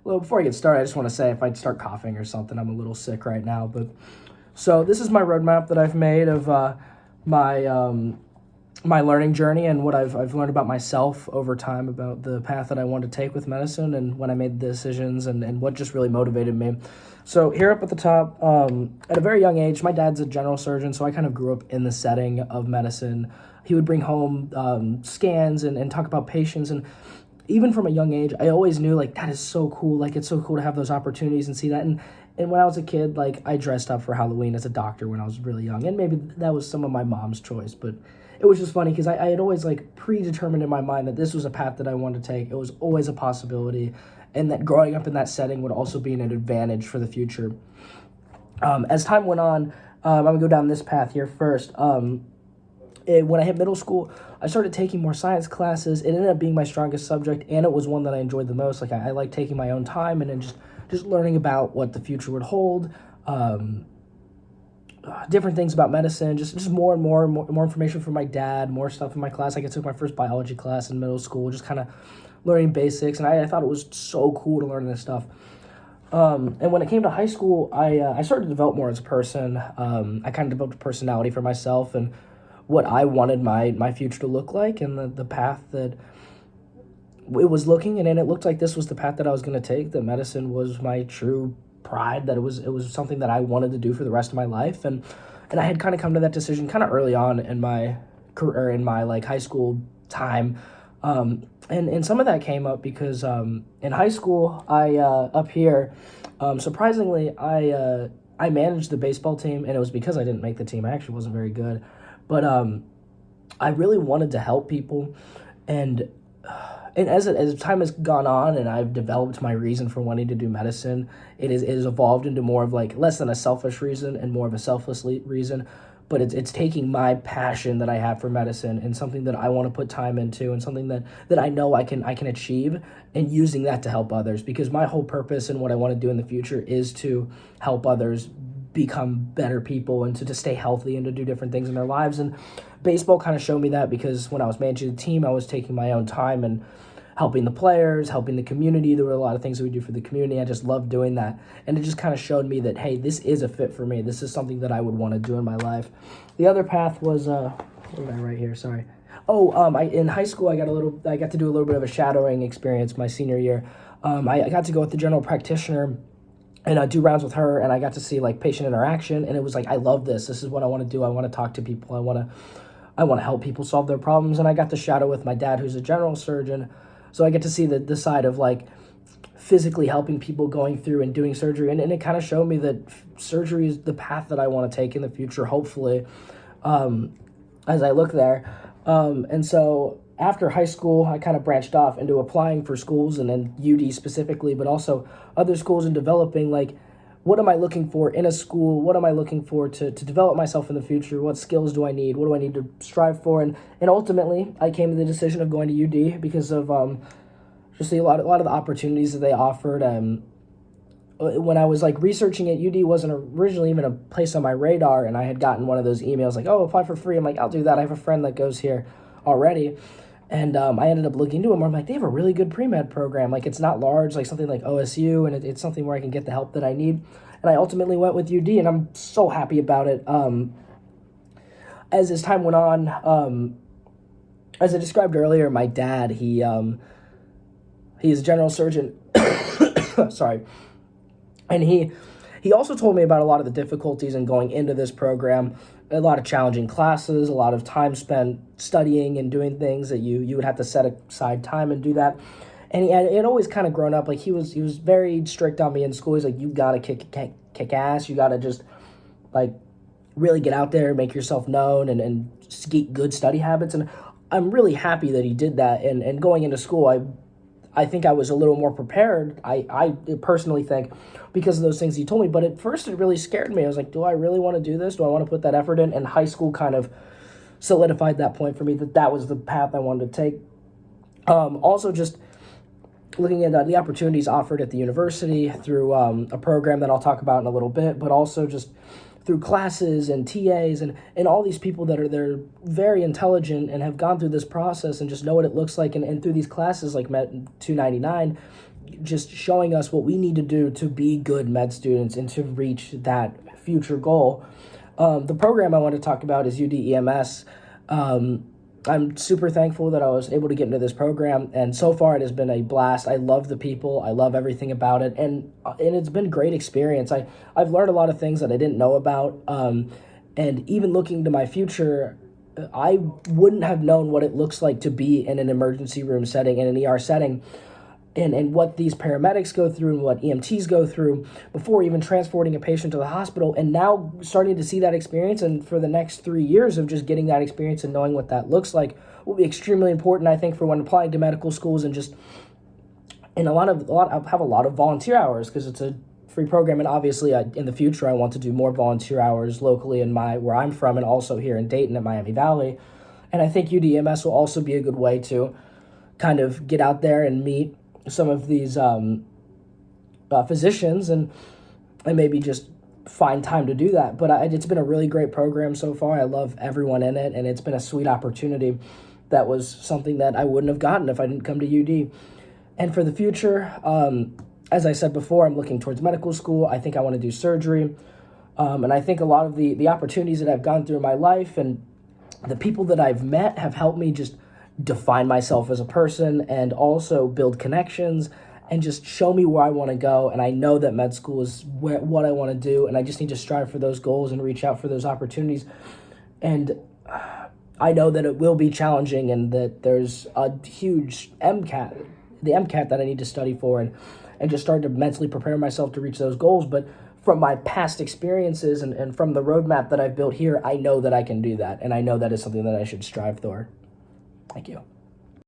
Well, before I get started, I just want to say if I start coughing or something, I'm a little sick right now. But so this is my roadmap that I've made of my my learning journey and what I've learned about myself over time, about the path that I wanted to take with medicine, and when I made the decisions, and what just really motivated me. So here up at the top, at a very young age, my dad's a general surgeon, so I kind of grew up in the setting of medicine. He would bring home scans and talk about patients, and even from a young age, I always knew, like, that is so cool. Like, it's so cool to have those opportunities and see that. And when I was a kid, like, I dressed up for Halloween as a doctor when I was really young. And maybe that was some of my mom's choice. But it was just funny because I had always, like, predetermined in my mind that this was a path that I wanted to take. It was always a possibility. And that growing up in that setting would also be an advantage for the future. As time went on, I'm going to go down this path here first. When I hit middle school, I started taking more science classes. It ended up being my strongest subject, and it was one that I enjoyed the most. Like, I like taking my own time and then just learning about what the future would hold, different things about medicine, just more and more information from my dad, more stuff in my class. Like, I took my first biology class in middle school, just kind of learning basics, and I thought it was so cool to learn this stuff. And when it came to high school, I started to develop more as a person. I kind of developed a personality for myself and what I wanted my future to look like, and the path that it was looking, and it looked like this was the path that I was going to take, that medicine was my true pride, that it was something that I wanted to do for the rest of my life. And I had kind of come to that decision kind of early on in my career, in my, like, high school time. And some of that came up because in high school, up here, surprisingly, I managed the baseball team, and it was because I didn't make the team. I actually wasn't very good. But I really wanted to help people, and as time has gone on and I've developed my reason for wanting to do medicine, it is evolved into more of, like, less than a selfish reason and more of a selfless reason. But it's taking my passion that I have for medicine and something that I want to put time into, and something that I know I can achieve, and using that to help others, because my whole purpose and what I want to do in the future is to help others become better people, and to stay healthy, and to do different things in their lives. And baseball kind of showed me that, because when I was managing the team, I was taking my own time and helping the players, helping the community. There were a lot of things that we do for the community. I just loved doing that. And it just kind of showed me that, hey, this is a fit for me. This is something that I would want to do in my life. The other path was, what did I write here? Sorry. In high school, I got to do a little bit of a shadowing experience my senior year. I got to go with the general practitioner and I do rounds with her, and I got to see, like, patient interaction, and it was like, I love this. This is what I want to do. I want to talk to people. I want to help people solve their problems. And I got to shadow with my dad, who's a general surgeon, so I get to see the side of, like, physically helping people going through and doing surgery, and it kind of showed me that surgery is the path that I want to take in the future, hopefully, as I look there. And so after high school, I kind of branched off into applying for schools, and then UD specifically, but also other schools, and developing, like, what am I looking for in a school? What am I looking for to develop myself in the future? What skills do I need? What do I need to strive for? And ultimately, I came to the decision of going to UD because of just a lot of the opportunities that they offered. When I was, like, researching it, UD wasn't originally even a place on my radar, and I had gotten one of those emails like, oh, apply for free. I'm like, I'll do that. I have a friend that goes here already. And I ended up looking into them. I'm like, they have a really good pre-med program. Like, it's not large, like something like OSU, and it's something where I can get the help that I need. And I ultimately went with UD, and I'm so happy about it. As time went on, as I described earlier, my dad, he is a general surgeon. Sorry. And he also told me about a lot of the difficulties in going into this program, a lot of challenging classes, a lot of time spent studying and doing things that you would have to set aside time and do that. And he had always kind of grown up, like, he was very strict on me in school. He's like, you got to kick ass. You got to just, like, really get out there, make yourself known, and get good study habits. And I'm really happy that he did that. And going into school, I think I was a little more prepared, I personally think, because of those things he told me. But at first, it really scared me. I was like, do I really want to do this? Do I want to put that effort in? And high school kind of solidified that point for me, that was the path I wanted to take. Also, just looking at the opportunities offered at the university through a program that I'll talk about in a little bit, but also just through classes and TAs and all these people they're very intelligent and have gone through this process and just know what it looks like. And through these classes like Met 299, just showing us what we need to do to be good med students and to reach that future goal. The program I want to talk about is UDEMS. I'm super thankful that I was able to get into this program, and so far it has been a blast. I love the people. I love everything about it, and it's been a great experience. I've learned a lot of things that I didn't know about, and even looking to my future, I wouldn't have known what it looks like to be in an emergency room setting, in an ER setting, and what these paramedics go through and what EMTs go through before even transporting a patient to the hospital. And now starting to see that experience, and for the next 3 years of just getting that experience and knowing what that looks like will be extremely important, I think, for when applying to medical schools. And just and I have a lot of volunteer hours because it's a free program, and obviously in the future I want to do more volunteer hours locally in where I'm from, and also here in Dayton at Miami Valley. And I think UDEMS will also be a good way to kind of get out there and meet some of these physicians and maybe just find time to do that. But it's been a really great program so far. I love everyone in it, and it's been a sweet opportunity that was something that I wouldn't have gotten if I didn't come to UD. And for the future, as I said before, I'm looking towards medical school. I think I want to do surgery. And I think a lot of the opportunities that I've gone through in my life and the people that I've met have helped me just define myself as a person and also build connections and just show me where I want to go. And I know that med school is what I want to do, and I just need to strive for those goals and reach out for those opportunities. And I know that it will be challenging and that there's a huge the MCAT that I need to study for and just start to mentally prepare myself to reach those goals. But from my past experiences and from the roadmap that I've built here, I know that I can do that, and I know that is something that I should strive for. Thank you.